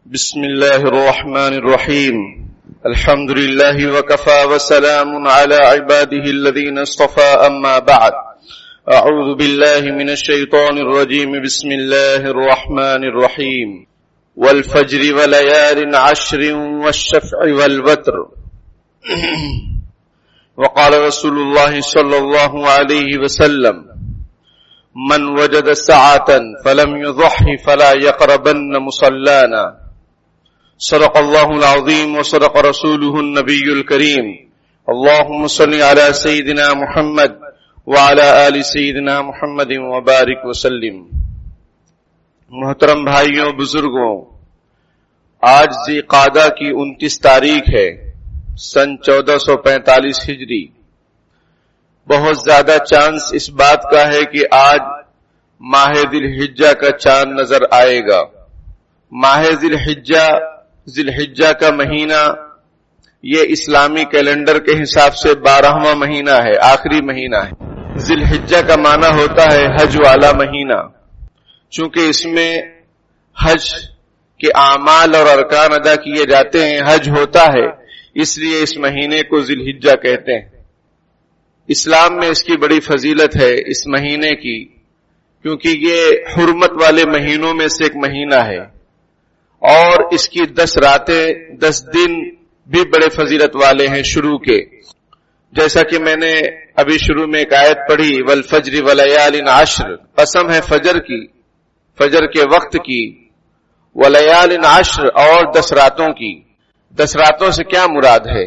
بسم الله الرحمن الرحيم. الحمد لله وكفى وسلام على عباده الذين اصطفى أما بعد. أعوذ بالله من الشيطان الرجيم. بسم الله الرحمن الرحيم. والفجر وليال عشر والشفع والوتر. وقال رسول الله صلى الله عليه وسلم: من وجد ساعة فلم يضحي فلا يقربن مصلانا. صدق الله العظيم وصدق رسوله النبي الكريم. اللهم صل على سيدنا محمد وعلى آل سيدنا محمد وبارك وسلم. محترم بھائیوں بزرگوں، آج ذی قعدہ کی 29 تاریخ ہے، سن 1445 ہجری. بہت زیادہ چانس اس بات کا ہے کہ آج ماہ ذی الحجہ کا چاند نظر آئے گا. ماہ ذی الحجہ کا مہینہ یہ اسلامی کیلنڈر کے حساب سے 12واں مہینہ ہے، آخری مہینہ ہے. ذی الحجہ کا معنی ہوتا ہے حج والا مہینہ. چونکہ اس میں حج کے اعمال اور ارکان ادا کیے جاتے ہیں، حج ہوتا ہے، اس لیے اس مہینے کو ذی الحجہ کہتے ہیں. اسلام میں اس کی بڑی فضیلت ہے اس مہینے کی، کیونکہ یہ حرمت والے مہینوں میں سے ایک مہینہ ہے، اور اس کی 10 راتیں 10 دن بھی بڑے فضیلت والے ہیں شروع کے. جیسا کہ میں نے ابھی شروع میں ایک آیت پڑھی، والفجر ولیال عشر، قسم ہے فجر کی، فجر کے وقت کی، ولیال عشر، اور 10 راتوں کی. 10 راتوں سے کیا مراد ہے؟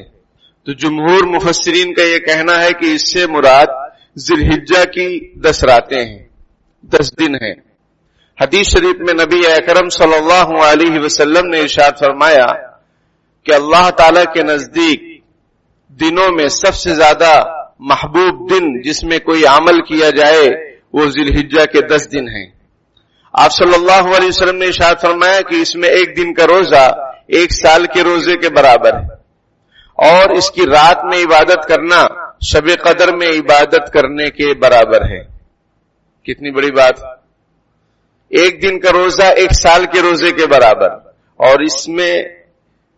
تو جمہور مفسرین کا یہ کہنا ہے کہ اس سے مراد ذی الحجہ کی 10 راتیں ہیں، 10 دن ہیں. حدیث شریف میں نبی اکرم صلی اللہ علیہ وسلم نے ارشاد فرمایا کہ اللہ تعالی کے نزدیک دنوں میں سب سے زیادہ محبوب دن جس میں کوئی عمل کیا جائے وہ ذی الحجہ کے 10 دن ہیں. آپ صلی اللہ علیہ وسلم نے ارشاد فرمایا کہ اس میں ایک دن کا روزہ 1 سال کے روزے کے برابر ہے، اور اس کی رات میں عبادت کرنا شب قدر میں عبادت کرنے کے برابر ہے. کتنی بڑی بات! ایک دن کا روزہ 1 سال کے روزے کے برابر، اور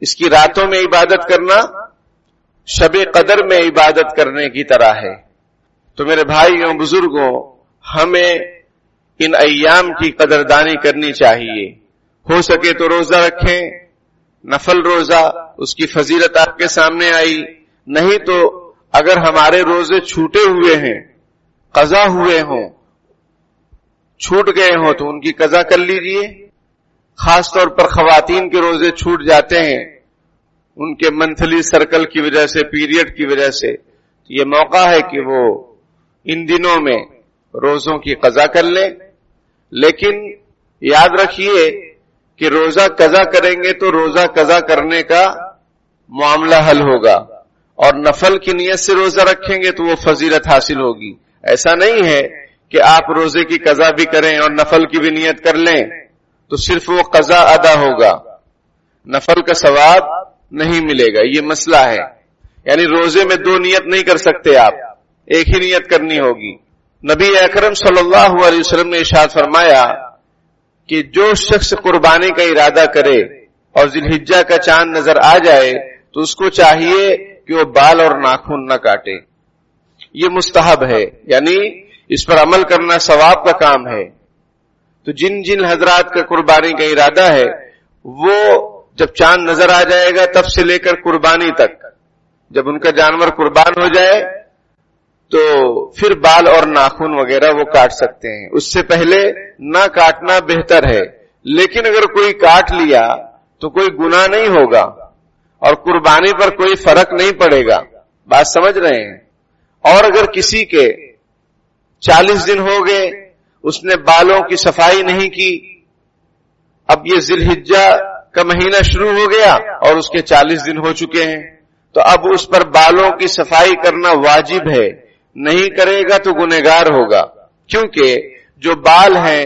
اس کی راتوں میں عبادت کرنا شب قدر میں عبادت کرنے کی طرح ہے. تو میرے بھائیوں بزرگوں، ہمیں ان ایام کی قدردانی کرنی چاہیے. ہو سکے تو روزہ رکھیں، نفل روزہ، اس کی فضیلت آپ کے سامنے آئی. نہیں تو اگر ہمارے روزے چھوٹے ہوئے ہیں، قضا ہوئے ہوں، چھوٹ گئے ہوں، تو ان کی قضا کر لیجئے. خاص طور پر خواتین کے روزے چھوٹ جاتے ہیں ان کے منتھلی سرکل کی وجہ سے، پیریڈ کی وجہ سے. یہ موقع ہے کہ وہ ان دنوں میں روزوں کی قضا کر لیں. لیکن یاد رکھیے کہ روزہ قضا کریں گے تو روزہ قضا کرنے کا معاملہ حل ہوگا، اور نفل کی نیت سے روزہ رکھیں گے تو وہ فضیلت حاصل ہوگی. ایسا نہیں ہے کہ آپ روزے کی قضا بھی کریں اور نفل کی بھی نیت کر لیں تو صرف وہ قضا ادا ہوگا، نفل کا ثواب نہیں ملے گا. یہ مسئلہ ہے. یعنی روزے میں 2 نیت نہیں کر سکتے آپ، ایک ہی نیت کرنی ہوگی. نبی اکرم صلی اللہ علیہ وسلم نے ارشاد فرمایا کہ جو شخص قربانی کا ارادہ کرے اور ذی الحجہ کا چاند نظر آ جائے تو اس کو چاہیے کہ وہ بال اور ناخن نہ کاٹے. یہ مستحب ہے، یعنی اس پر عمل کرنا ثواب کا کام ہے. تو جن حضرات کا قربانی کا ارادہ ہے وہ جب چاند نظر آ جائے گا تب سے لے کر قربانی تک، جب ان کا جانور قربان ہو جائے تو پھر بال اور ناخن وغیرہ وہ کاٹ سکتے ہیں. اس سے پہلے نہ کاٹنا بہتر ہے. لیکن اگر کوئی کاٹ لیا تو کوئی گناہ نہیں ہوگا اور قربانی پر کوئی فرق نہیں پڑے گا. بات سمجھ رہے ہیں؟ اور اگر کسی کے 40 دن ہو گئے، اس نے بالوں کی صفائی نہیں کی، اب یہ ذی الحجہ کا مہینہ شروع ہو گیا اور اس کے 40 دن ہو چکے ہیں، تو اب اس پر بالوں کی صفائی کرنا واجب ہے. نہیں کرے گا تو گنہگار ہوگا. کیونکہ جو بال ہیں،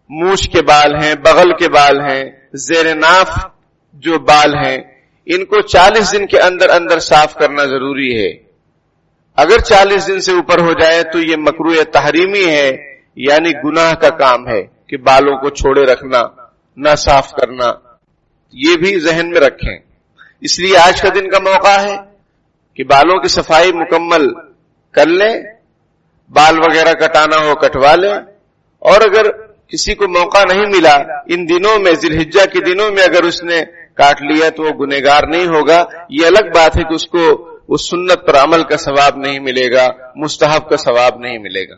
مونچھ کے بال ہیں، بغل کے بال ہیں، زیر ناف جو بال ہیں، ان کو 40 دن کے اندر اندر صاف کرنا ضروری ہے. اگر 40 دن سے اوپر ہو جائے تو یہ مکروہ تحریمی ہے، یعنی گناہ کا کام ہے کہ بالوں کو چھوڑے رکھنا، نہ صاف کرنا. یہ بھی ذہن میں رکھیں. اس لیے آج کا دن کا موقع ہے کہ بالوں کی صفائی مکمل کر لیں، بال وغیرہ کٹانا ہو کٹوا لیں، اور اگر کسی کو موقع نہیں ملا ان دنوں میں، ذی الحجہ کے دنوں میں اگر اس نے کاٹ لیا تو وہ گنہگار نہیں ہوگا. یہ الگ بات ہے کہ اس کو اس سنت پر عمل کا ثواب نہیں ملے گا، مستحب کا ثواب نہیں ملے گا.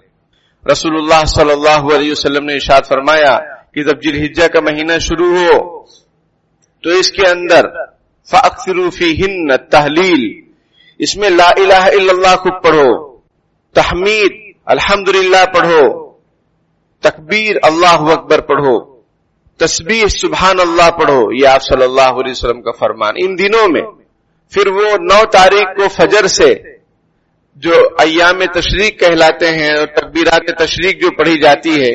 رسول اللہ صلی اللہ علیہ وسلم نے ارشاد فرمایا کہ جب ذی الحجہ کا مہینہ شروع ہو تو اس کے اندر فَأَكْثِرُوا فِيهِنَّ التَّهْلِيلَ، اس میں لا الہ الا اللہ خوب پڑھو، تحمید الحمدللہ پڑھو، تکبیر اللہ اکبر پڑھو، تسبیح سبحان اللہ پڑھو. یہ آپ صلی اللہ علیہ وسلم کا فرمان ان دنوں میں. پھر وہ 9 تاریخ کو فجر سے جو ایام تشریق کہلاتے ہیں اور تکبیرات تشریق جو پڑھی جاتی ہے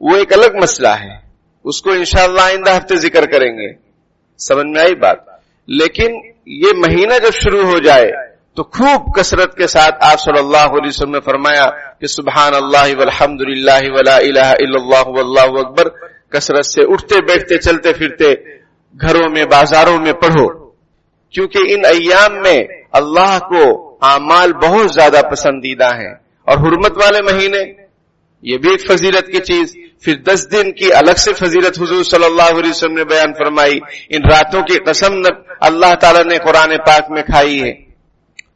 وہ ایک الگ مسئلہ ہے، اس کو انشاءاللہ آئندہ ہفتے ذکر کریں گے. سمجھ میں آئی بات؟ لیکن یہ مہینہ جب شروع ہو جائے تو خوب کثرت کے ساتھ آپ صلی اللہ علیہ وسلم نے فرمایا کہ سبحان اللہ والحمد للہ ولا الہ الا اللہ واللہ اکبر کثرت سے اٹھتے بیٹھتے چلتے پھرتے گھروں میں بازاروں میں پڑھو، کیونکہ ان ایام میں اللہ کو اعمال بہت زیادہ پسندیدہ ہیں. اور حرمت والے مہینے یہ بھی ایک فضیلت کی چیز. پھر 10 دن کی الگ سے فضیلت حضور صلی اللہ علیہ وسلم نے بیان فرمائی. ان راتوں کی قسم اللہ تعالیٰ نے قرآن پاک میں کھائی ہے.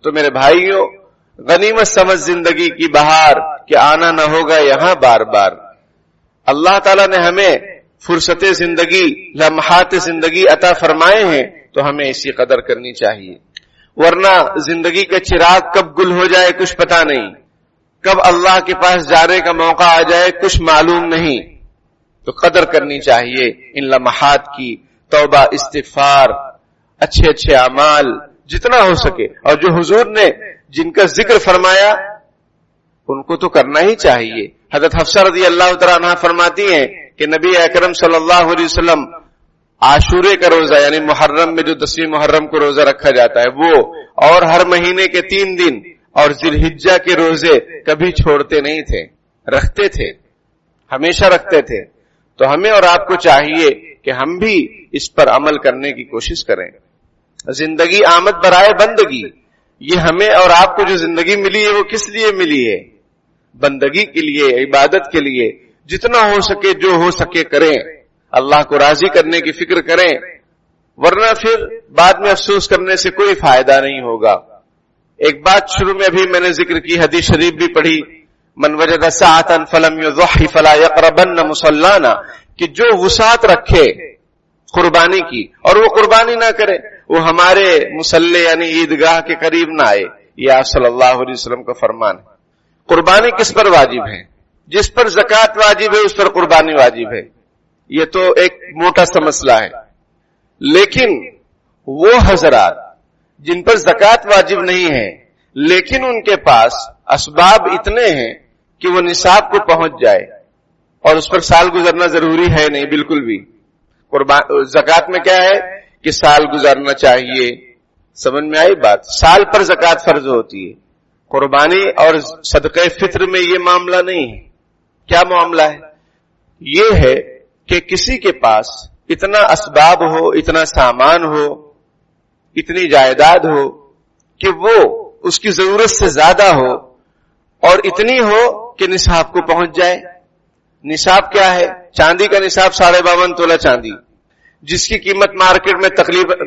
تو میرے بھائیوں، غنیمت سمجھ زندگی کی بہار کہ آنا نہ ہوگا یہاں بار بار. اللہ تعالیٰ نے ہمیں فرصت زندگی، لمحات زندگی عطا فرمائے ہیں تو ہمیں اسی قدر کرنی چاہیے. ورنہ زندگی کا چراغ کب گل ہو جائے کچھ پتا نہیں، کب اللہ کے پاس جانے کا موقع آ جائے کچھ معلوم نہیں. تو قدر کرنی چاہیے ان لمحات کی. توبہ، استغفار، اچھے اچھے اعمال جتنا ہو سکے، اور جو حضور نے جن کا ذکر فرمایا ان کو تو کرنا ہی چاہیے. حضرت حفصہ رضی اللہ تعالیٰ عنہ فرماتی ہیں کہ نبی اکرم صلی اللہ علیہ وسلم عاشورے کا روزہ یعنی محرم میں جو 10ویں محرم کو روزہ رکھا جاتا ہے وہ، اور ہر مہینے کے 3 دن اور ذی الحجہ کے روزے کبھی چھوڑتے نہیں تھے، رکھتے تھے، ہمیشہ رکھتے تھے. تو ہمیں اور آپ کو چاہیے کہ ہم بھی اس پر عمل کرنے کی کوشش کریں. زندگی آمد برائے بندگی، یہ ہمیں اور آپ کو جو زندگی ملی ہے وہ کس لیے ملی ہے؟ بندگی کے لیے، عبادت کے لیے. جتنا ہو سکے جو ہو سکے کریں، اللہ کو راضی کرنے کی فکر کریں، ورنہ پھر بعد میں افسوس کرنے سے کوئی فائدہ نہیں ہوگا. ایک بات شروع میں ابھی میں نے ذکر کی، حدیث شریف بھی پڑھی، من وجد ساعتا فلم یضحی فلا یقربن مصلانا، کہ جو وسعت رکھے قربانی کی اور وہ قربانی نہ کرے وہ ہمارے مصلی یعنی عیدگاہ کے قریب نہ آئے. یہ آپ صلی اللہ علیہ وسلم کا فرمان ہے. قربانی کس پر واجب ہے؟ جس پر زکوٰۃ واجب ہے اس پر قربانی واجب ہے. یہ تو ایک موٹا سا مسئلہ ہے. لیکن وہ حضرات جن پر زکوٰۃ واجب نہیں ہے لیکن ان کے پاس اسباب اتنے ہیں کہ وہ نصاب کو پہنچ جائے، اور اس پر سال گزرنا ضروری ہے نہیں بالکل بھی. زکوٰۃ میں کیا ہے کہ سال گزارنا چاہیے. سمجھ میں آئی بات؟ سال پر زکوٰۃ فرض ہوتی ہے. قربانی اور صدقہ فطر میں یہ معاملہ نہیں ہے. کیا معاملہ ہے؟ یہ ہے کہ کسی کے پاس اتنا اسباب ہو، اتنا سامان ہو، اتنی جائیداد ہو کہ وہ اس کی ضرورت سے زیادہ ہو، اور اتنی ہو کہ نصاب کو پہنچ جائے. نصاب کیا ہے؟ چاندی کا نصاب 52.5 تولہ چاندی، جس کی قیمت مارکیٹ میں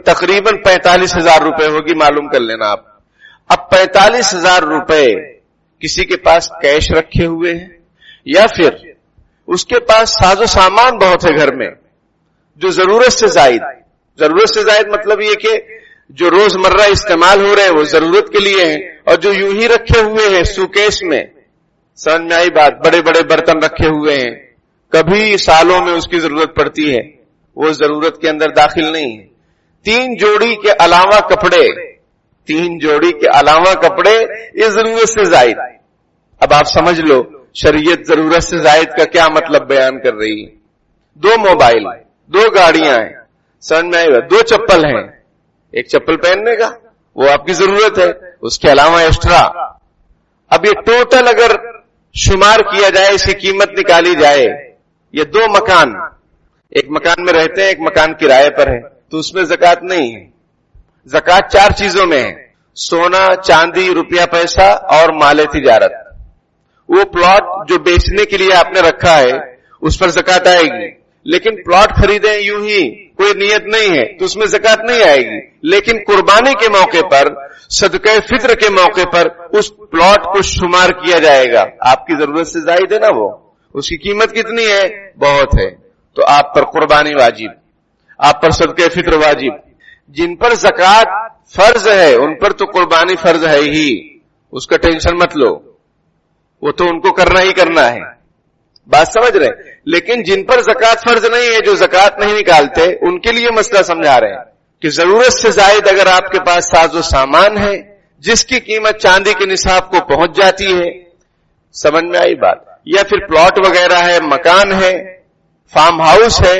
تقریباً 45,000 روپے ہوگی. معلوم کر لینا آپ. اب 45,000 روپے کسی کے پاس کیش رکھے ہوئے ہیں، یا پھر اس کے پاس ساز و سامان بہت ہے گھر میں جو ضرورت سے زائد مطلب یہ کہ جو روز مرہ استعمال ہو رہے ہیں وہ ضرورت کے لیے ہیں، اور جو یوں ہی رکھے ہوئے ہیں سوکیس میں. سمجھ میں آئی بات؟ بڑے بڑے برتن رکھے ہوئے ہیں، کبھی سالوں میں اس کی ضرورت پڑتی ہے، وہ ضرورت کے اندر داخل نہیں ہے. 3 جوڑی کے علاوہ کپڑے یہ ضرورت سے زائد. اب آپ سمجھ لو شریعت ضرورت سے زائد کا کیا مطلب بیان کر رہی ہے. 2 موبائل، 2 گاڑیاں ہیں، سمجھ میں آئے گا، 2 چپل ہیں. ایک چپل پہننے کا وہ آپ کی ضرورت ہے، اس کے علاوہ ایکسٹرا. اب یہ ٹوٹل اگر شمار کیا جائے، اس کی قیمت نکالی جائے، یہ 2 مکان، ایک مکان میں رہتے ہیں, ایک مکان کرائے پر ہے, تو اس میں زکات نہیں ہے. زکات 4 چیزوں میں ہے: سونا, چاندی, روپیہ پیسہ اور مال تجارت. وہ پلاٹ جو بیچنے کے لیے آپ نے رکھا ہے اس پر زکات آئے گی, لیکن پلاٹ خریدیں یوں ہی کوئی نیت نہیں ہے تو اس میں زکات نہیں آئے گی. لیکن قربانی کے موقع پر, صدقہ فطر کے موقع پر اس پلاٹ کو شمار کیا جائے گا. آپ کی ضرورت سے زائد ہے نا, وہ اس کی قیمت کتنی ہے؟ بہت ہے, تو آپ پر قربانی واجب, آپ پر صدقہ فطر واجب. جن پر زکات فرض ہے ان پر تو قربانی فرض ہے ہی, اس کا ٹینشن مت لو, وہ تو ان کو کرنا ہی کرنا ہے. بات سمجھ رہے؟ لیکن جن پر زکات فرض نہیں ہے, جو زکات نہیں نکالتے, ان کے لیے مسئلہ سمجھا رہے ہیں کہ ضرورت سے زائد اگر آپ کے پاس ساز و سامان ہے جس کی قیمت چاندی کے نصاب کو پہنچ جاتی ہے, سمجھ میں آئی بات, یا پھر پلاٹ وغیرہ ہے, مکان ہے, فارم ہاؤس ہے,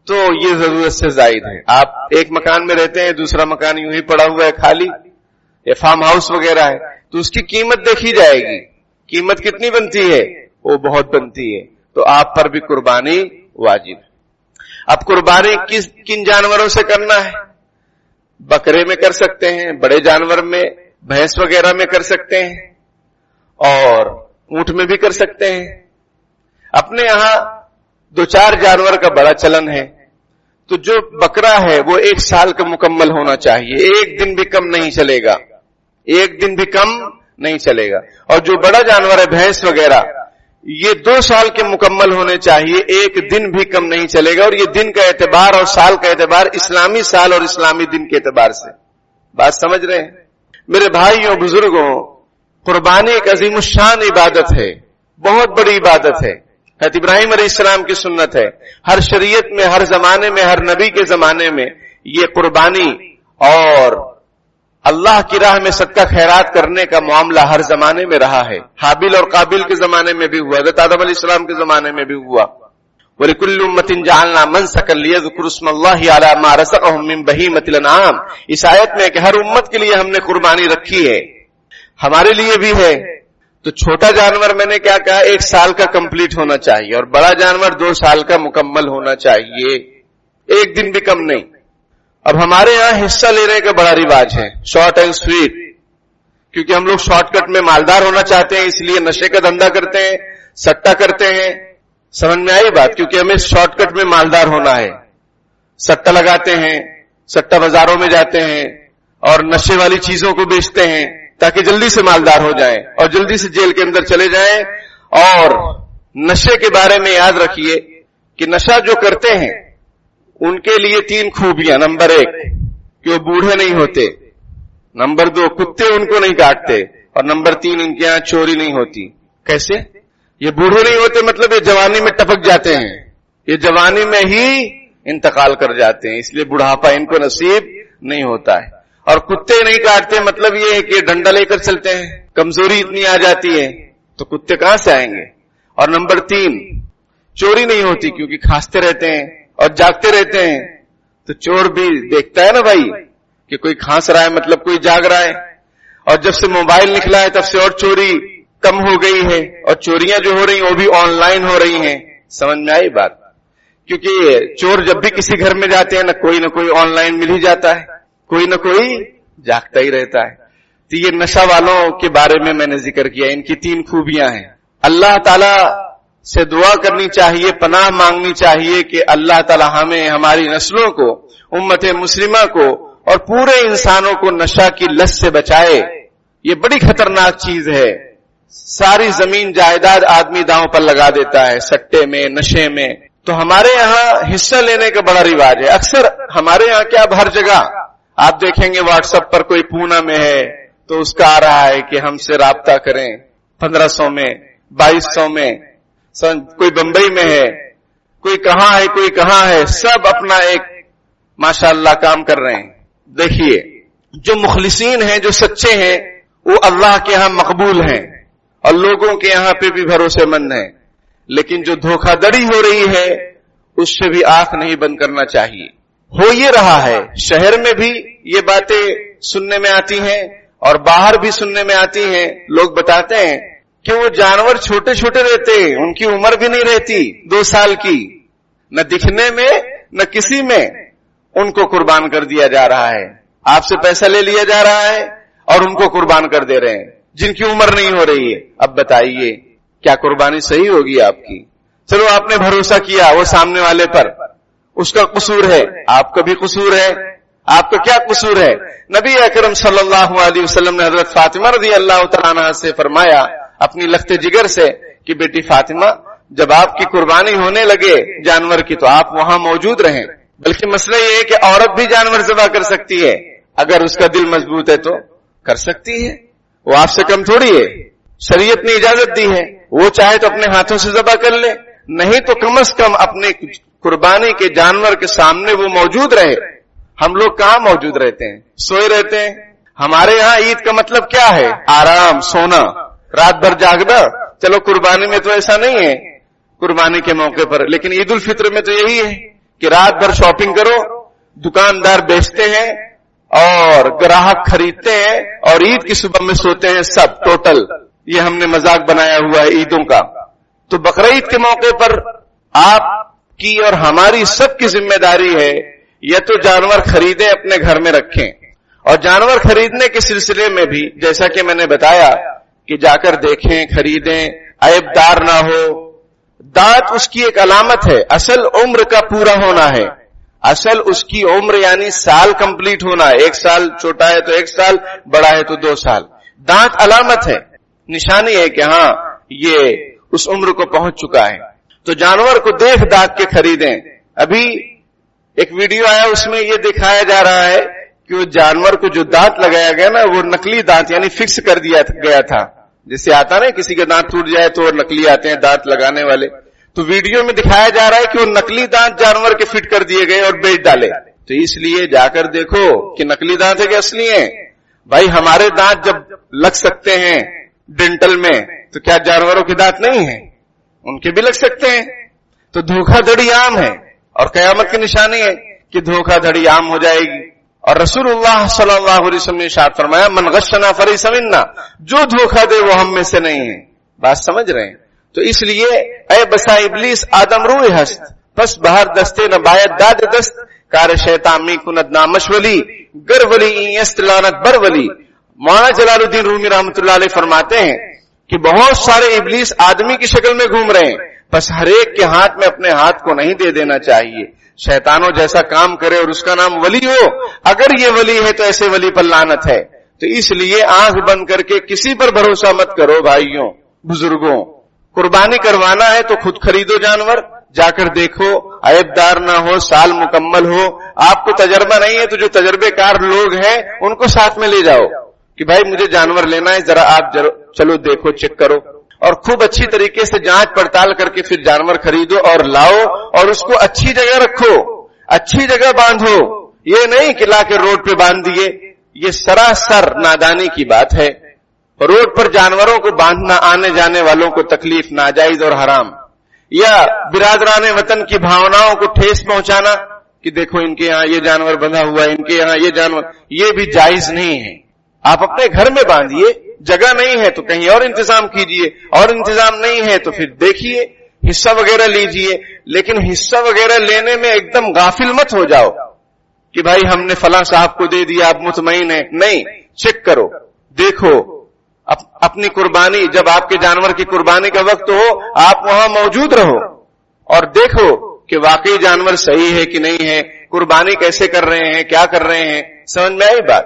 تو یہ ضرورت سے زائد ہے. آپ ایک مکان میں رہتے ہیں, دوسرا مکان یوں ہی پڑا ہوا ہے خالی, یا فارم ہاؤس وغیرہ ہے, تو اس کی قیمت دیکھی جائے گی. قیمت کتنی بنتی ہے؟ وہ بہت بنتی ہے, تو آپ پر بھی قربانی واجب ہے. اب قربانی کن جانوروں سے کرنا ہے؟ بکرے میں کر سکتے ہیں, بڑے جانور میں بھینس وغیرہ میں کر سکتے ہیں, اور اونٹ میں بھی کر سکتے ہیں. اپنے یہاں 2-4 جانور کا بڑا چلن ہے, تو جو بکرا ہے وہ 1 سال کا مکمل ہونا چاہیے, 1 دن بھی کم نہیں چلے گا, 1 دن بھی کم نہیں چلے گا. اور جو بڑا جانور ہے بھینس وغیرہ, یہ 2 سال کے مکمل ہونے چاہیے, 1 دن بھی کم نہیں چلے گا. اور یہ دن کا اعتبار اور سال کا اعتبار اسلامی سال اور اسلامی دن کے اعتبار سے. بات سمجھ رہے ہیں میرے بھائیوں بزرگوں؟ قربانی ایک عظیم الشان عبادت ہے, بہت بڑی عبادت ہے. حضرت ابراہیم علیہ السلام کی سنت ہے. ہر شریعت میں, ہر زمانے میں, ہر نبی کے زمانے میں یہ قربانی اور اللہ کی راہ میں صدقہ خیرات کرنے کا معاملہ ہر زمانے میں رہا ہے. حابیل اور قابیل کے زمانے میں بھی ہوا, حضرت آدم علیہ السلام کے زمانے میں بھی ہوا. وَلِكُلِّ أُمَّةٍ جَعَلْنَا مَنسَكًا لِيَذْكُرُوا اسْمَ اللَّهِ عَلَى مَا رَزَقَهُم مِّن بَهِيمَةِ الْأَنْعَامِ. اس آیت میں کہ ہر امت کے لیے ہم نے قربانی رکھی ہے, ہمارے لیے بھی ہے. تو چھوٹا جانور میں نے کیا کہا, 1 سال کا کمپلیٹ ہونا چاہیے, اور بڑا جانور 2 سال کا مکمل ہونا چاہیے, 1 دن بھی کم نہیں. اب ہمارے یہاں حصہ لینے کا بڑا رواج ہے, شارٹ اینڈ سویٹ, کیونکہ ہم لوگ شارٹ کٹ میں مالدار ہونا چاہتے ہیں, اس لیے نشے کا دھندا کرتے ہیں, سٹا کرتے ہیں. سمجھ میں آئی بات؟ کیونکہ ہمیں شارٹ کٹ میں مالدار ہونا ہے, سٹا لگاتے ہیں, سٹا بازاروں میں جاتے ہیں اور نشے والی چیزوں کو بیچتے ہیں تاکہ جلدی سے مالدار ہو جائیں اور جلدی سے جیل کے اندر چلے جائیں. اور نشے کے بارے میں یاد رکھیے کہ نشہ جو کرتے ہیں ان کے لیے 3 خوبیاں. نمبر 1 کہ وہ بوڑھے نہیں ہوتے, نمبر 2 کتے ان کو نہیں کاٹتے, اور نمبر 3 ان کے یہاں چوری نہیں ہوتی. کیسے؟ یہ بوڑھے نہیں ہوتے مطلب یہ جوانی میں ٹپک جاتے ہیں, یہ جوانی میں ہی انتقال کر جاتے ہیں, اس لیے بڑھاپا ان کو نصیب نہیں ہوتا ہے. اور کتے نہیں کاٹتے مطلب یہ ہے کہ ڈنڈا لے کر چلتے ہیں, کمزوری اتنی آ جاتی ہے تو کتے کہاں سے آئیں گے. اور نمبر 3 چوری نہیں ہوتی, کیونکہ کھانستے رہتے ہیں اور جاگتے رہتے ہیں, تو چور بھی دیکھتا ہے نا بھائی کہ کوئی کھانس رہا ہے مطلب کوئی جاگ رہا ہے. اور جب سے موبائل نکلا ہے تب سے اور چوری کم ہو گئی ہے, اور چوریاں جو ہو رہی ہیں وہ بھی آن لائن ہو رہی ہیں. سمجھ میں آئی بات؟ کیونکہ چور جب بھی کسی گھر میں جاتے ہیں نہ کوئی آن لائن مل ہی جاتا ہے, کوئی نہ کوئی جاگتا ہی رہتا ہے. تو یہ نشہ والوں کے بارے میں نے ذکر کیا, ان کی 3 خوبیاں ہیں. اللہ تعالی سے دعا کرنی چاہیے, پناہ مانگنی چاہیے کہ اللہ تعالی ہمیں, ہماری نسلوں کو, امت مسلمہ کو اور پورے انسانوں کو نشہ کی لت سے بچائے. یہ بڑی خطرناک چیز ہے. ساری زمین جائیداد آدمی داؤں پر لگا دیتا ہے سٹے میں, نشے میں. تو ہمارے یہاں حصہ لینے کا بڑا رواج ہے. اکثر ہمارے یہاں کیا, اب ہر جگہ آپ دیکھیں گے واٹس ایپ پر کوئی پونا میں ہے تو اس کا آ رہا ہے کہ ہم سے رابطہ کریں 1500 میں, 2200 میں. کوئی بمبئی میں ہے, کوئی کہاں ہے, کوئی کہاں ہے, سب اپنا ایک ماشاءاللہ کام کر رہے ہیں. دیکھیے جو مخلصین ہیں, جو سچے ہیں, وہ اللہ کے ہاں مقبول ہیں اور لوگوں کے یہاں پہ بھی بھروسے مند ہیں. لیکن جو دھوکہ دڑی ہو رہی ہے اس سے بھی آنکھ نہیں بند کرنا چاہیے. ہو یہ رہا ہے, شہر میں بھی یہ باتیں سننے میں آتی ہیں اور باہر بھی سننے میں آتی ہیں. لوگ بتاتے ہیں کہ وہ جانور چھوٹے چھوٹے رہتے ہیں, ان کی عمر بھی نہیں رہتی 2 سال کی, نہ دکھنے میں نہ کسی میں ان کو قربان کر دیا جا رہا ہے. آپ سے پیسہ لے لیا جا رہا ہے اور ان کو قربان کر دے رہے ہیں جن کی عمر نہیں ہو رہی ہے. اب بتائیے کیا قربانی صحیح ہوگی آپ کی؟ چلو آپ نے بھروسہ کیا وہ سامنے والے پر، اس کا قصور ہے، آپ کا بھی قصور ہے. آپ کا کیا قصور ہے؟ نبی اکرم صلی اللہ علیہ وسلم نے حضرت فاطمہ رضی اللہ تعالیٰ عنہ سے فرمایا اپنی لخت جگر سے کہ بیٹی فاطمہ جب آپ کی قربانی ہونے لگے جانور کی تو آپ وہاں موجود رہیں. بلکہ مسئلہ یہ ہے کہ عورت بھی جانور ذبح کر سکتی ہے، اگر اس کا دل مضبوط ہے تو کر سکتی ہے، وہ آپ سے کم تھوڑی ہے. شریعت نے اجازت دی ہے، وہ چاہے تو اپنے ہاتھوں سے ذبح کر لے، نہیں تو کم از کم اپنے قربانی کے جانور کے سامنے وہ موجود رہے. ہم لوگ کہاں موجود رہتے ہیں؟ سوئے رہتے ہیں. ہمارے یہاں عید کا مطلب کیا ہے؟ آرام، سونا، رات بھر جاگنا. چلو قربانی میں تو ایسا نہیں ہے قربانی کے موقع پر، لیکن عید الفطر میں تو یہی ہے کہ رات بھر شاپنگ کرو، دکاندار بیچتے ہیں اور گراہک خریدتے ہیں اور عید کی صبح میں سوتے ہیں سب ٹوٹل. یہ ہم نے مذاق بنایا ہوا ہے عیدوں کا. تو بقرعید کے موقع پر آپ کی اور ہماری سب کی ذمہ داری ہے یا تو جانور خریدیں اپنے گھر میں رکھیں، اور جانور خریدنے کے سلسلے میں بھی جیسا کہ میں نے بتایا کہ جا کر دیکھیں، خریدیں، عیب دار نہ ہو. دانت اس کی ایک علامت ہے، اصل عمر کا پورا ہونا ہے. اصل اس کی عمر یعنی سال کمپلیٹ ہونا ہے. 1 سال چھوٹا ہے تو 1 سال، بڑا ہے تو 2 سال. دانت علامت ہے، نشانی ہے کہ ہاں یہ اس عمر کو پہنچ چکا ہے. تو جانور کو دیکھ داکھ کے خریدیں. ابھی ایک ویڈیو آیا، اس میں یہ دکھایا جا رہا ہے کہ وہ جانور کو جو دانت لگایا گیا نا وہ نقلی دانت یعنی فکس کر دیا گیا تھا. جیسے آتا نا کسی کے دانت ٹوٹ جائے تو نقلی آتے ہیں دانت لگانے والے. تو ویڈیو میں دکھایا جا رہا ہے کہ وہ نقلی دانت جانور کے فٹ کر دیے گئے اور بیچ ڈالے. تو اس لیے جا کر دیکھو کہ نقلی دانت ہے کہ اصلی ہیں. بھائی ہمارے دانت جب لگ سکتے ہیں ڈینٹل میں تو کیا جانوروں کے دانت نہیں ہیں؟ ان کے بھی لگ سکتے ہیں. تو دھوکہ دھڑی عام ہے اور قیامت کی نشانی ہے کہ دھوکہ دھڑی عام ہو جائے گی. اور رسول اللہ صلی اللہ علیہ وسلم نے ارشاد فرمایا من غشنا فلیس منا، جو دھوکہ دے وہ ہم میں سے نہیں ہے. بات سمجھ رہے ہیں؟ تو اس لیے اے بسا ابلیس آدم روح ہست پس بہر دستے نہ باید داد دست کار شیطان می کند نامش ولی گر ولی این لعنت بر ولی. مولانا جلال الدین رومی رحمۃ اللہ علیہ فرماتے ہیں کہ بہت سارے ابلیس آدمی کی شکل میں گھوم رہے ہیں، بس ہر ایک کے ہاتھ میں اپنے ہاتھ کو نہیں دے دینا چاہیے. شیطانوں جیسا کام کرے اور اس کا نام ولی ہو، اگر یہ ولی ہے تو ایسے ولی پر لعنت ہے. تو اس لیے آنکھ بند کر کے کسی پر بھروسہ مت کرو بھائیوں بزرگوں. قربانی کروانا ہے تو خود خریدو جانور، جا کر دیکھو، عیب دار نہ ہو، سال مکمل ہو. آپ کو تجربہ نہیں ہے تو جو تجربے کار لوگ ہیں ان کو ساتھ میں لے جاؤ کہ بھائی مجھے جانور لینا ہے، ذرا آپ چلو دیکھو، چیک کرو، اور خوب اچھی طریقے سے جانچ پڑتال کر کے پھر جانور خریدو اور لاؤ اور اس کو اچھی جگہ رکھو، اچھی جگہ باندھو. یہ نہیں کہ لا کے روڈ پہ باندھ دیے، یہ سراسر نادانی کی بات ہے. روڈ پر جانوروں کو باندھنا آنے جانے والوں کو تکلیف ناجائز اور حرام، یا برادران وطن کی بھاوناؤں کو ٹھیس پہنچانا کہ دیکھو ان کے یہاں یہ جانور بندھا ہوا ہے، ان کے یہاں یہ جانور، یہ بھی جائز نہیں ہے. آپ اپنے گھر میں باندھیے، جگہ نہیں ہے تو کہیں اور انتظام کیجئے، اور انتظام نہیں ہے تو پھر دیکھیے حصہ وغیرہ لیجئے. لیکن حصہ وغیرہ لینے میں ایک دم غافل مت ہو جاؤ کہ بھائی ہم نے فلاں صاحب کو دے دیا آپ مطمئن ہیں. نہیں، چیک کرو، دیکھو اپنی قربانی. جب آپ کے جانور کی قربانی کا وقت ہو آپ وہاں موجود رہو اور دیکھو کہ واقعی جانور صحیح ہے کہ نہیں ہے، قربانی کیسے کر رہے ہیں، کیا کر رہے ہیں. سمجھ میں آئی بات؟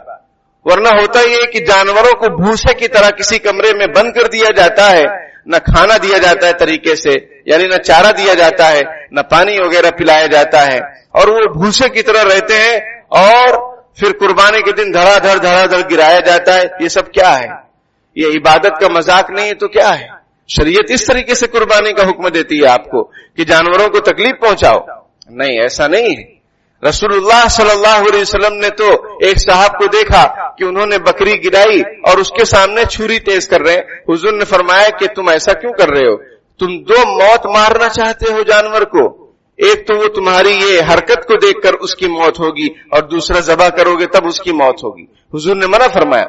ورنہ ہوتا یہ کہ جانوروں کو بھوسے کی طرح کسی کمرے میں بند کر دیا جاتا ہے، نہ کھانا دیا جاتا ہے طریقے سے، یعنی نہ چارہ دیا جاتا ہے، نہ پانی وغیرہ پلایا جاتا ہے، اور وہ بھوسے کی طرح رہتے ہیں اور پھر قربانی کے دن دھڑا دھڑ گرایا جاتا ہے. یہ سب کیا ہے؟ یہ عبادت کا مذاق نہیں ہے تو کیا ہے؟ شریعت اس طریقے سے قربانی کا حکم دیتی ہے آپ کو کہ جانوروں کو تکلیف پہنچاؤ. نہیں، ایسا نہیں ہے. رسول اللہ صلی اللہ علیہ وسلم نے تو ایک صاحب کو دیکھا کہ انہوں نے بکری گرائی اور اس کے سامنے چھری تیز کر رہے ہیں. حضور نے فرمایا کہ تم ایسا کیوں کر رہے ہو؟ تم 2 موت مارنا چاہتے ہو جانور کو. ایک تو وہ تمہاری یہ حرکت کو دیکھ کر اس کی موت ہوگی اور دوسرا ذبح کرو گے تب اس کی موت ہوگی. حضور نے منع فرمایا.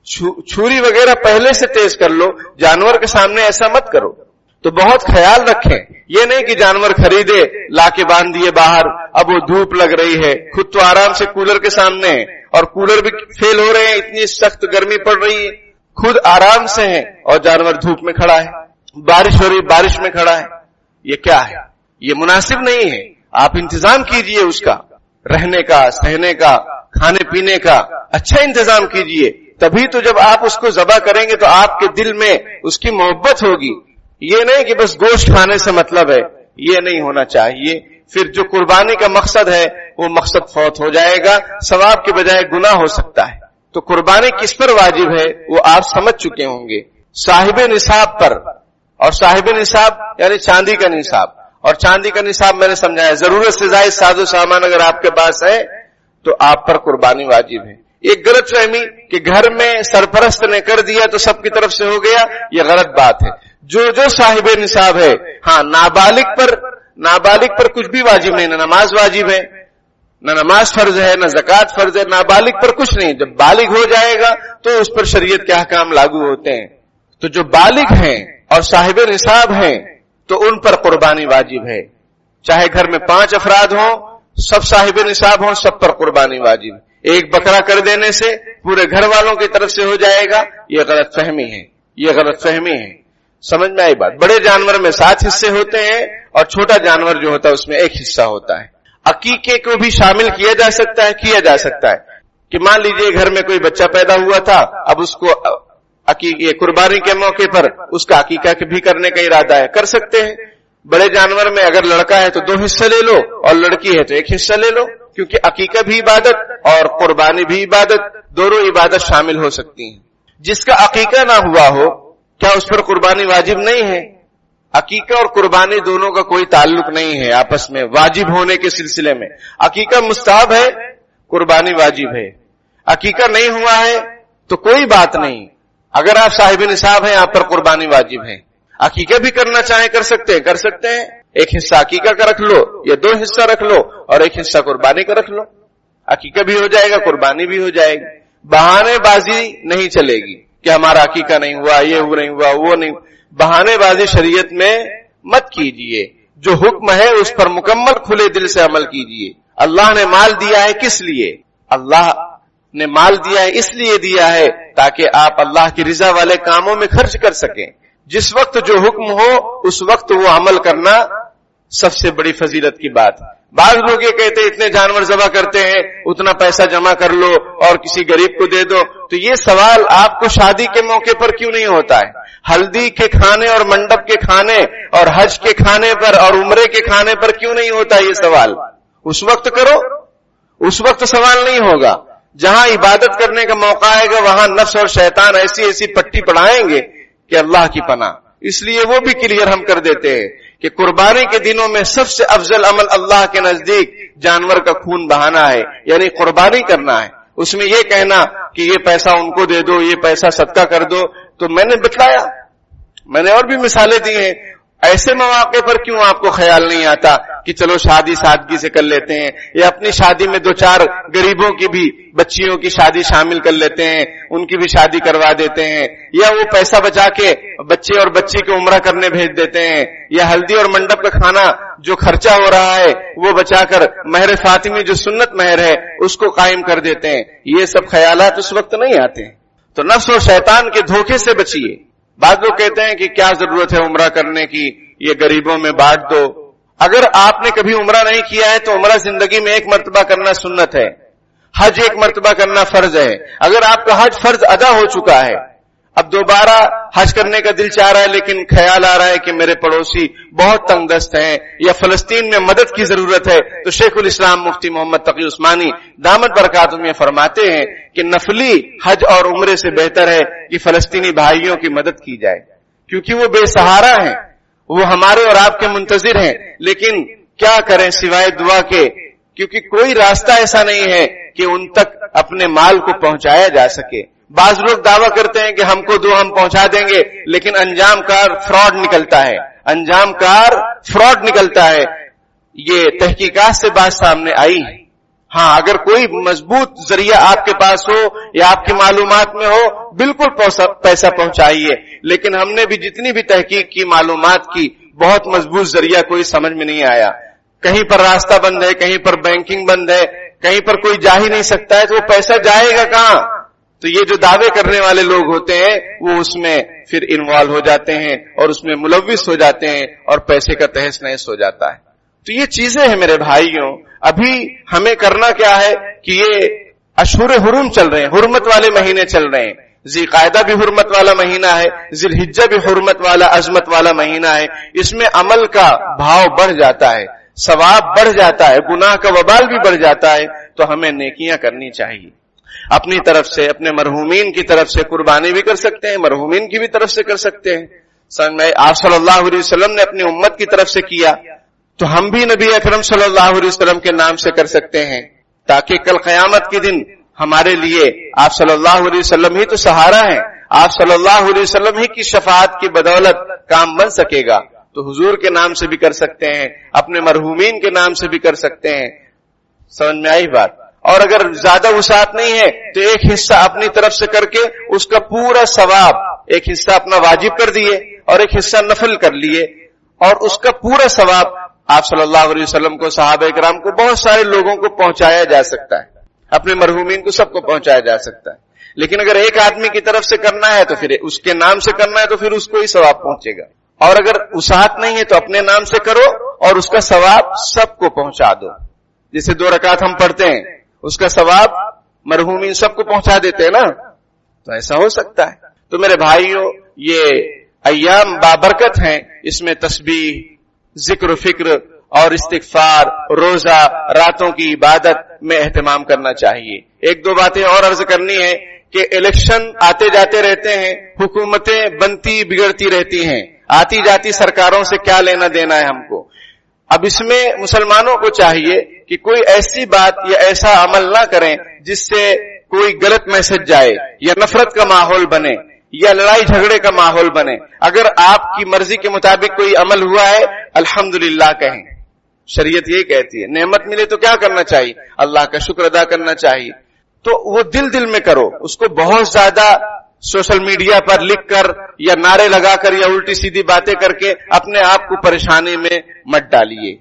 چھری وغیرہ پہلے سے تیز کر لو، جانور کے سامنے ایسا مت کرو. تو بہت خیال رکھیں. یہ نہیں کہ جانور خریدے لا کے باندھ دیے باہر, اب وہ دھوپ لگ رہی ہے, خود تو آرام سے کولر کے سامنے ہے اور کولر بھی فیل ہو رہے ہیں, اتنی سخت گرمی پڑ رہی ہے, خود آرام سے ہے اور جانور دھوپ میں کھڑا ہے, بارش ہو رہی بارش میں کھڑا ہے. یہ کیا ہے؟ یہ مناسب نہیں ہے. آپ انتظام کیجئے اس کا, رہنے کا, سہنے کا, کھانے پینے کا اچھا انتظام کیجئے. تبھی تو جب آپ اس کو ذبح کریں گے تو آپ کے دل میں اس کی محبت ہوگی. یہ نہیں کہ بس گوشت کھانے سے مطلب ہے, یہ نہیں ہونا چاہیے. پھر جو قربانی کا مقصد ہے وہ مقصد فوت ہو جائے گا, ثواب کے بجائے گناہ ہو سکتا ہے. تو قربانی کس پر واجب ہے وہ آپ سمجھ چکے ہوں گے. صاحب نصاب پر, اور صاحب نصاب یعنی چاندی کا نصاب. اور چاندی کا نصاب میں نے سمجھایا, ضرورت سے زائد ساز و سامان اگر آپ کے پاس ہے تو آپ پر قربانی واجب ہے. ایک غلط فہمی کہ گھر میں سرپرست نے کر دیا تو سب کی طرف سے ہو گیا, یہ غلط بات ہے. جو صاحب نصاب ہے, ہاں نابالغ پر کچھ بھی واجب نہیں, نہ نماز واجب ہے, نہ نماز فرض ہے, نہ زکوٰۃ فرض ہے, نابالغ پر کچھ نہیں. جب بالغ ہو جائے گا تو اس پر شریعت کے احکام لاگو ہوتے ہیں. تو جو بالغ ہیں اور صاحب نصاب ہیں تو ان پر قربانی واجب ہے. چاہے گھر میں 5 افراد ہوں, سب صاحب نصاب ہوں, سب پر قربانی واجب ہے. ایک بکرا کر دینے سے پورے گھر والوں کی طرف سے ہو جائے گا, یہ غلط فہمی ہے. سمجھ میں آئی بات؟ بڑے جانور میں 7 حصے ہوتے ہیں اور چھوٹا جانور جو ہوتا ہے اس میں 1 حصہ ہوتا ہے. عقیقے کو بھی شامل کیا جا سکتا ہے کہ مان لیجئے گھر میں کوئی بچہ پیدا ہوا تھا, اب اس کو قربانی کے موقع پر اس کا عقیقہ بھی کرنے کا ارادہ ہے, کر سکتے ہیں. بڑے جانور میں اگر لڑکا ہے تو 2 حصہ لے لو اور لڑکی ہے تو 1 حصہ لے لو, کیونکہ عقیقہ بھی عبادت اور قربانی بھی عبادت, دونوں عبادت شامل ہو سکتی ہیں. جس کا عقیقہ نہ ہوا ہو کیا اس پر قربانی واجب نہیں ہے؟ عقیقہ اور قربانی دونوں کا کوئی تعلق نہیں ہے آپس میں واجب ہونے کے سلسلے میں. عقیقہ مستحب ہے, قربانی واجب ہے. عقیقہ نہیں ہوا ہے تو کوئی بات نہیں, اگر آپ صاحب نصاب ہیں آپ پر قربانی واجب ہے. عقیقہ بھی کرنا چاہیں کر سکتے ہیں. 1 حصہ عقیقہ کا رکھ لو یا 2 حصہ رکھ لو اور 1 حصہ قربانی کا رکھ لو, عقیقہ بھی ہو جائے گا, قربانی بھی ہو جائے گی. بہانے بازی نہیں چلے گی کہ ہمارا عقیقہ نہیں ہوا, یہ نہیں ہوا, وہ نہیں. بہانے بازی شریعت میں مت کیجئے. جو حکم ہے اس پر مکمل کھلے دل سے عمل کیجئے. اللہ نے مال دیا ہے کس لیے؟ اللہ نے مال دیا ہے اس لیے دیا ہے تاکہ آپ اللہ کی رضا والے کاموں میں خرچ کر سکیں. جس وقت جو حکم ہو اس وقت وہ عمل کرنا سب سے بڑی فضیلت کی بات. بعض لوگ یہ کہتے ہیں اتنے جانور ذبح کرتے ہیں, اتنا پیسہ جمع کر لو اور کسی غریب کو دے دو. تو یہ سوال آپ کو شادی کے موقع پر کیوں نہیں ہوتا ہے؟ ہلدی کے کھانے اور منڈپ کے کھانے اور حج کے کھانے پر اور عمرے کے کھانے پر کیوں نہیں ہوتا یہ سوال؟ اس وقت کرو, اس وقت سوال نہیں ہوگا. جہاں عبادت کرنے کا موقع آئے گا وہاں نفس اور شیطان ایسی پٹی پڑھائیں گے کہ اللہ کی پناہ. اس لیے وہ بھی کلیئر ہم کر دیتے ہیں کہ قربانی کے دنوں میں سب سے افضل عمل اللہ کے نزدیک جانور کا خون بہانا ہے, یعنی قربانی کرنا ہے. اس میں یہ کہنا کہ یہ پیسہ ان کو دے دو, یہ پیسہ صدقہ کر دو, تو میں نے بتلایا, میں نے اور بھی مثالیں دی ہیں. ایسے مواقع پر کیوں آپ کو خیال نہیں آتا کہ چلو شادی سادگی سے کر لیتے ہیں, یا اپنی شادی میں 2-4 غریبوں کی بھی بچیوں کی شادی شامل کر لیتے ہیں, ان کی بھی شادی کروا دیتے ہیں, یا وہ پیسہ بچا کے بچے اور بچی کو عمرہ کرنے بھیج دیتے ہیں, یا ہلدی اور منڈپ کا کھانا جو خرچہ ہو رہا ہے وہ بچا کر مہر فاطمی جو سنت مہر ہے اس کو قائم کر دیتے ہیں. یہ سب خیالات اس وقت نہیں آتے ہیں. تو نفس اور شیطان کے دھوکے سے بچیے. بعض لوگ کہتے ہیں کہ کیا ضرورت ہے عمرہ کرنے کی, یہ غریبوں میں بانٹ دو. اگر آپ نے کبھی عمرہ نہیں کیا ہے تو عمرہ زندگی میں 1 مرتبہ کرنا سنت ہے, حج 1 مرتبہ کرنا فرض ہے. اگر آپ کا حج فرض ادا ہو چکا ہے, اب دوبارہ حج کرنے کا دل چاہ رہا ہے لیکن خیال آ رہا ہے کہ میرے پڑوسی بہت تنگ دست ہیں یا فلسطین میں مدد کی ضرورت ہے, تو شیخ الاسلام مفتی محمد تقی عثمانی دامت برکاتہ میں فرماتے ہیں کہ نفلی حج اور عمرے سے بہتر ہے کہ فلسطینی بھائیوں کی مدد کی جائے, کیونکہ وہ بے سہارا ہیں, وہ ہمارے اور آپ کے منتظر ہیں. لیکن کیا کریں سوائے دعا کے, کیونکہ کوئی راستہ ایسا نہیں ہے کہ ان تک اپنے مال کو پہنچایا جا سکے. بعض لوگ دعویٰ کرتے ہیں کہ ہم کو دو ہم پہنچا دیں گے, لیکن انجام کار فراڈ نکلتا ہے. یہ تحقیقات سے بات سامنے آئی ہے. ہاں اگر کوئی مضبوط ذریعہ آپ کے پاس ہو یا آپ کی معلومات میں ہو بالکل پیسہ پہنچائیے، لیکن ہم نے بھی جتنی بھی تحقیق کی، معلومات کی، بہت مضبوط ذریعہ کوئی سمجھ میں نہیں آیا. کہیں پر راستہ بند ہے، کہیں پر بینکنگ بند ہے، کہیں پر کوئی جا ہی نہیں سکتا ہے، تو وہ پیسہ جائے گا کہاں؟ تو یہ جو دعوے کرنے والے لوگ ہوتے ہیں وہ اس میں پھر انوالو ہو جاتے ہیں اور اس میں ملوث ہو جاتے ہیں اور پیسے کا تہس نہس ہو جاتا ہے. تو یہ چیزیں ہیں میرے بھائیوں. ابھی ہمیں کرنا کیا ہے کہ یہ اشہر حرم چل رہے ہیں، حرمت والے مہینے چل رہے ہیں. ذی قعدہ بھی حرمت والا مہینہ ہے، ذی الحجہ بھی حرمت والا عظمت والا مہینہ ہے. اس میں عمل کا بھاؤ بڑھ جاتا ہے، ثواب بڑھ جاتا ہے، گناہ کا وبال بھی بڑھ جاتا ہے. تو ہمیں نیکیاں کرنی چاہیے. اپنی طرف سے، اپنے مرحومین کی طرف سے قربانی بھی کر سکتے ہیں، مرحومین کی بھی طرف سے کر سکتے ہیں. آپ صلی اللہ علیہ وسلم نے اپنی امت کی طرف سے کیا تو ہم بھی نبی اکرم صلی اللہ علیہ وسلم کے نام سے کر سکتے ہیں، تاکہ کل قیامت کے دن ہمارے لیے آپ صلی اللہ علیہ وسلم ہی تو سہارا ہیں. آپ صلی اللہ علیہ وسلم ہی کی شفاعت کی بدولت کام بن سکے گا. تو حضور کے نام سے بھی کر سکتے ہیں، اپنے مرحومین کے نام سے بھی کر سکتے ہیں. سمجھ میں آئی بات؟ اور اگر زیادہ وسعت نہیں ہے تو ایک حصہ اپنی طرف سے کر کے اس کا پورا ثواب، ایک حصہ اپنا واجب کر دیے اور ایک حصہ نفل کر لیے، اور اس کا پورا ثواب آپ صلی اللہ علیہ وسلم کو، صحابہ کرام کو، بہت سارے لوگوں کو پہنچایا جا سکتا ہے. اپنے مرحومین کو سب کو پہنچایا جا سکتا ہے. لیکن اگر ایک آدمی کی طرف سے کرنا ہے تو پھر اس کے نام سے کرنا ہے تو پھر اس کو ہی ثواب پہنچے گا. اور اگر وسعت نہیں ہے تو اپنے نام سے کرو اور اس کا ثواب سب کو پہنچا دو. جیسے 2 رکعت ہم پڑھتے ہیں، اس کا ثواب مرحومین سب کو پہنچا دیتے ہیں نا. تو ایسا ہو سکتا ہے. تو میرے بھائیوں، یہ ایام بابرکت ہیں، اس میں تسبیح، ذکر و فکر اور استغفار، روزہ، راتوں کی عبادت میں اہتمام کرنا چاہیے. 1-2 باتیں اور عرض کرنی ہے کہ الیکشن آتے جاتے رہتے ہیں، حکومتیں بنتی بگڑتی رہتی ہیں، آتی جاتی سرکاروں سے کیا لینا دینا ہے ہم کو. اب اس میں مسلمانوں کو چاہیے کہ کوئی ایسی بات یا ایسا عمل نہ کریں جس سے کوئی غلط میسج جائے یا نفرت کا ماحول بنے یا لڑائی جھگڑے کا ماحول بنے. اگر آپ کی مرضی کے مطابق کوئی عمل ہوا ہے، الحمدللہ کہیں. شریعت یہی کہتی ہے، نعمت ملے تو کیا کرنا چاہیے؟ اللہ کا شکر ادا کرنا چاہیے. تو وہ دل میں کرو، اس کو بہت زیادہ سوشل میڈیا پر لکھ کر یا نعرے لگا کر یا الٹی سیدھی باتیں کر کے اپنے آپ کو پریشانی میں مت ڈالیے.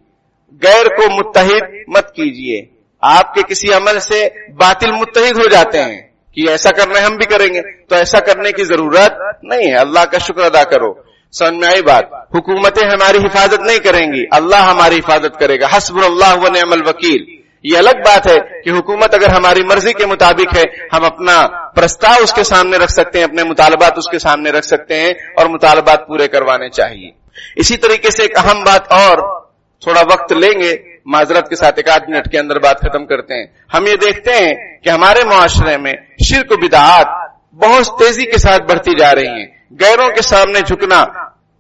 غیر کو متحد مت کیجیے. آپ کے کسی عمل سے باطل متحد ہو جاتے ہیں کہ ایسا کرنا ہے ہم بھی کریں گے، تو ایسا کرنے کی ضرورت نہیں ہے. اللہ کا شکر ادا کرو. سمجھ میں آئی بات؟ حکومتیں ہماری حفاظت نہیں کریں گی، اللہ ہماری حفاظت کرے گا. حسبنا اللہ و نعم الوکیل. یہ الگ بات ہے کہ حکومت اگر ہماری مرضی کے مطابق ہے، ہم اپنا پرستاؤ اس کے سامنے رکھ سکتے ہیں، اپنے مطالبات اس کے سامنے رکھ سکتے ہیں اور مطالبات پورے کروانے چاہیے. اسی طریقے سے ایک اہم بات اور، تھوڑا وقت لیں گے، معذرت کے ساتھ 1 منٹ کے اندر بات ختم کرتے ہیں. ہم یہ دیکھتے ہیں کہ ہمارے معاشرے میں شرک و بدعات بہت تیزی کے ساتھ بڑھتی جا رہی ہیں. غیروں کے سامنے جھکنا،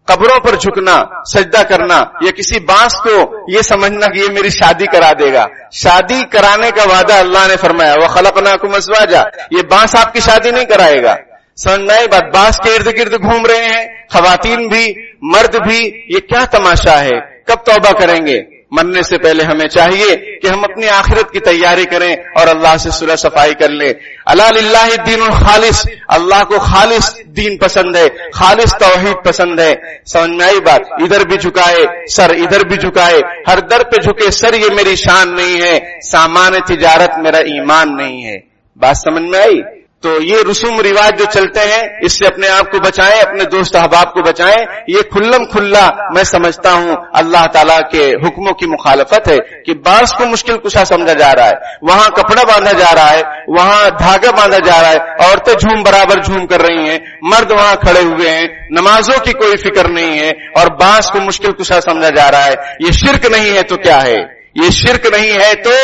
قبروں پر جھکنا، سجدہ کرنا، یا کسی بانس کو یہ سمجھنا کہ یہ میری شادی کرا دے گا. شادی کرانے کا وعدہ اللہ نے فرمایا، وَخَلَقْنَاكُمْ أَزْوَاجًا. یہ بانس آپ کی شادی نہیں کرائے گا. سمجھ میں آئی بات؟ بانس کے ارد گرد گھوم رہے ہیں خواتین بھی مرد بھی. یہ کیا تماشا ہے؟ کب توبہ کریں گے؟ مرنے سے پہلے ہمیں چاہیے کہ ہم اپنی آخرت کی تیاری کریں اور اللہ سے صلح صفائی کر لیں. الا للہ الدین الخالص. اللہ کو خالص دین پسند ہے، خالص توحید پسند ہے. سمجھ میں آئی بات؟ ادھر بھی جھکائے سر، ادھر بھی جھکائے، ہر در پہ جھکے سر. یہ میری شان نہیں ہے، سامان تجارت میرا ایمان نہیں ہے. بات سمجھ میں آئی؟ تو یہ رسوم رواج جو چلتے ہیں، اس سے اپنے آپ کو بچائیں، اپنے دوست احباب کو بچائیں. یہ کھلم کھلا میں سمجھتا ہوں اللہ تعالیٰ کے حکموں کی مخالفت ہے کہ بعض کو مشکل کشا سمجھا جا رہا ہے، وہاں کپڑا باندھا جا رہا ہے، وہاں دھاگا باندھا جا رہا ہے، عورتیں جھوم برابر جھوم کر رہی ہیں، مرد وہاں کھڑے ہوئے ہیں، نمازوں کی کوئی فکر نہیں ہے، اور بعض کو مشکل کشا سمجھا جا رہا ہے. یہ شرک نہیں ہے تو کیا ہے؟ یہ شرک نہیں ہے تو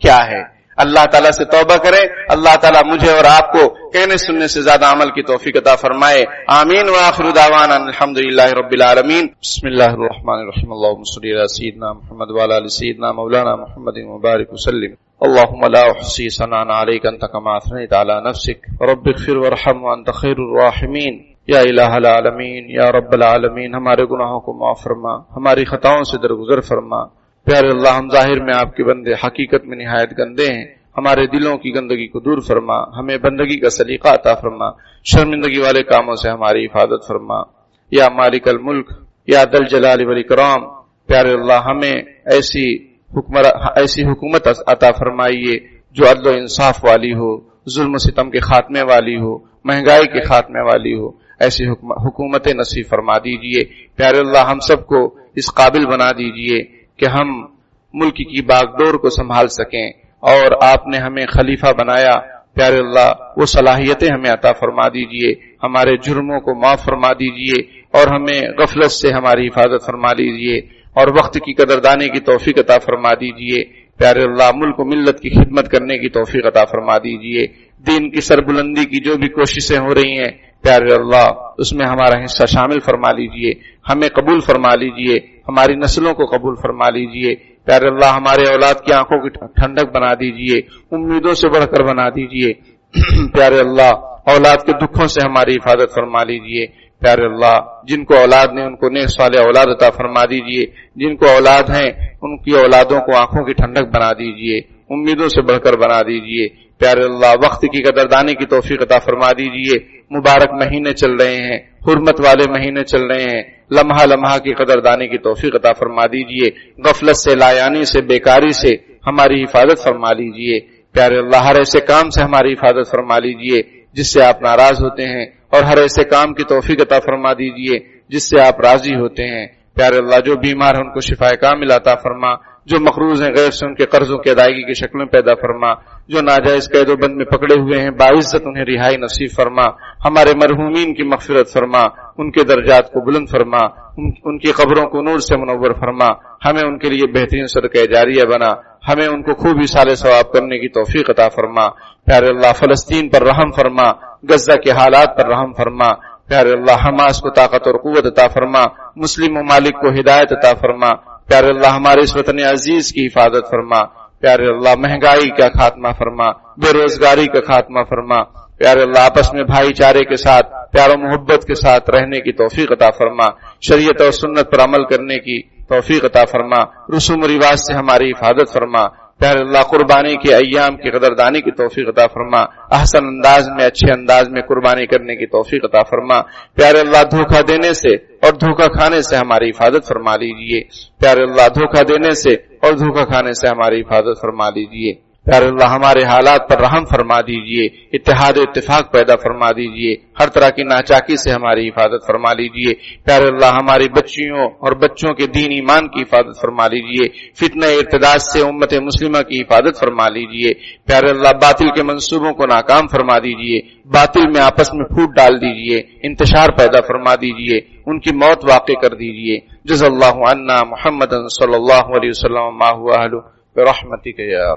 کیا ہے؟ اللہ تعالیٰ سے توبہ کریں. اللہ تعالیٰ مجھے اور آپ کو کہنے سننے سے زیادہ عمل کی توفیق عطا فرمائے. آمین. وآخر دعوانا الحمدللہ رب العالمین. بسم اللہ الرحمن الرحیم. اللهم صل علی سیدنا محمد وعلی آل سیدنا مولانا محمد وبارک وسلم. اللهم لا احصی ثناء علیک انت کما اثنیت علی نفسک رب اغفر وارحم وانت خیر الراحمین. یا الہ العالمین، یا رب العالمین، ہمارے گناہوں کو معاف فرما، ہماری خطاؤں سے درگزر فرما. پیارے اللہ ہم ظاہر میں آپ کے بندے، حقیقت میں نہایت گندے ہیں، ہمارے دلوں کی گندگی کو دور فرما، ہمیں بندگی کا سلیقہ عطا فرما، شرمندگی والے کاموں سے ہماری حفاظت فرما۔ یا مالک الملک، یا ذل جلال والاکرام، پیارے اللہ ہمیں ایسی حکومت عطا فرمائیے جو عدل و انصاف والی ہو، ظلم و ستم کے خاتمے والی ہو، مہنگائی کے خاتمے والی ہو، ایسی حکومت نصیب فرما دیجئے۔ پیارے اللہ ہم سب کو اس قابل بنا دیجئے کہ ہم ملک کی باغ ڈور کو سنبھال سکیں، اور آپ نے ہمیں خلیفہ بنایا، پیارے اللہ وہ صلاحیتیں ہمیں عطا فرما دیجئے، ہمارے جرموں کو معاف فرما دیجئے، اور ہمیں غفلت سے ہماری حفاظت فرما لیجئے، اور وقت کی قدردانی کی توفیق عطا فرما دیجئے۔ پیارے اللہ ملک و ملت کی خدمت کرنے کی توفیق عطا فرما دیجئے۔ دین کی سربلندی کی جو بھی کوششیں ہو رہی ہیں پیارے اللہ اس میں ہمارا حصہ شامل فرما لیجئے، ہمیں قبول فرما لیجئے، ہماری نسلوں کو قبول فرما لیجئے۔ پیارے اللہ ہمارے اولاد کی آنکھوں کی ٹھنڈک بنا دیجئے، امیدوں سے بڑھ کر بنا دیجئے۔ پیارے اللہ اولاد کے دکھوں سے ہماری حفاظت فرما لیجئے۔ پیارے اللہ جن کو اولاد نے ان کو نیک صالح اولاد عطا فرما دیجئے، جن کو اولاد ہیں ان کی اولادوں کو آنکھوں کی ٹھنڈک بنا دیجئے، امیدوں سے بڑھ کر بنا دیجئے۔ پیارے اللہ وقت کی قدردانی کی توفیق عطا فرما دیجئے۔ مبارک مہینے چل رہے ہیں، حرمت والے مہینے چل رہے ہیں، لمحہ لمحہ کی قدردانی کی توفیق عطا فرما دیجئے۔ غفلت سے، لایانی سے، بیکاری سے ہماری حفاظت فرما لیجئے۔ پیارے اللہ ہر ایسے کام سے ہماری حفاظت فرما لیجئے جس سے آپ ناراض ہوتے ہیں، اور ہر ایسے کام کی توفیق عطا فرما دیجئے جس سے آپ راضی ہوتے ہیں۔ پیارے اللہ جو بیمار ہیں ان کو شفا کامل عطا فرما، جو مقروض ہیں غیر سے ان کے قرضوں کی ادائیگی کی شکل میں پیدا فرما، جو ناجائز قید و بند میں پکڑے ہوئے ہیں باعزت انہیں رہائی نصیب فرما، ہمارے مرحومین کی مغفرت فرما، ان کے درجات کو بلند فرما، ان کی قبروں کو نور سے منور فرما، ہمیں ان کے لیے بہترین صدقہ جاریہ بنا، ہمیں ان کو خوب اصالہ ثواب کرنے کی توفیق عطا فرما۔ پیارے اللہ فلسطین پر رحم فرما، غزہ کے حالات پر رحم فرما، پیارے اللہ حماس کو طاقت اور قوت عطا فرما، مسلم ممالک کو ہدایت عطا فرما، پیارے اللہ ہمارے اس وطن عزیز کی حفاظت فرما، پیارے اللہ مہنگائی کا خاتمہ فرما، بے روزگاری کا خاتمہ فرما، پیارے اللہ آپس میں بھائی چارے کے ساتھ پیار و محبت کے ساتھ رہنے کی توفیق عطا فرما، شریعت اور سنت پر عمل کرنے کی توفیق عطا فرما، رسوم و رواج سے ہماری حفاظت فرما، پیارے اللہ قربانی کے ایام کی قدردانی کی توفیق عطا فرما، احسن انداز میں اچھے انداز میں قربانی کرنے کی توفیق عطا فرما، پیارے اللہ دھوکہ دینے سے اور دھوکہ کھانے سے ہماری حفاظت فرما لیجئے، پیارے اللہ دھوکہ دینے سے اور دھوکہ کھانے سے ہماری حفاظت فرما لیجئے، پیارے اللہ ہمارے حالات پر رحم فرما دیجئے، اتحاد و اتفاق پیدا فرما دیجئے، ہر طرح کی ناچاکی سے ہماری حفاظت فرما لیجئے، پیارے اللہ ہماری بچیوں اور بچوں کے دین ایمان کی حفاظت فرما لیجئے، فتنہ ارتداد سے امت مسلمہ کی حفاظت فرما لیجئے، پیارے اللہ باطل کے منصوبوں کو ناکام فرما دیجئے، باطل میں آپس میں پھوٹ ڈال دیجئے، انتشار پیدا فرما دیجئے، ان کی موت واقع کر دیجئے۔ جزا اللہ عنا محمد صلی اللہ علیہ وسلم ما هو اہلہ برحمتک یا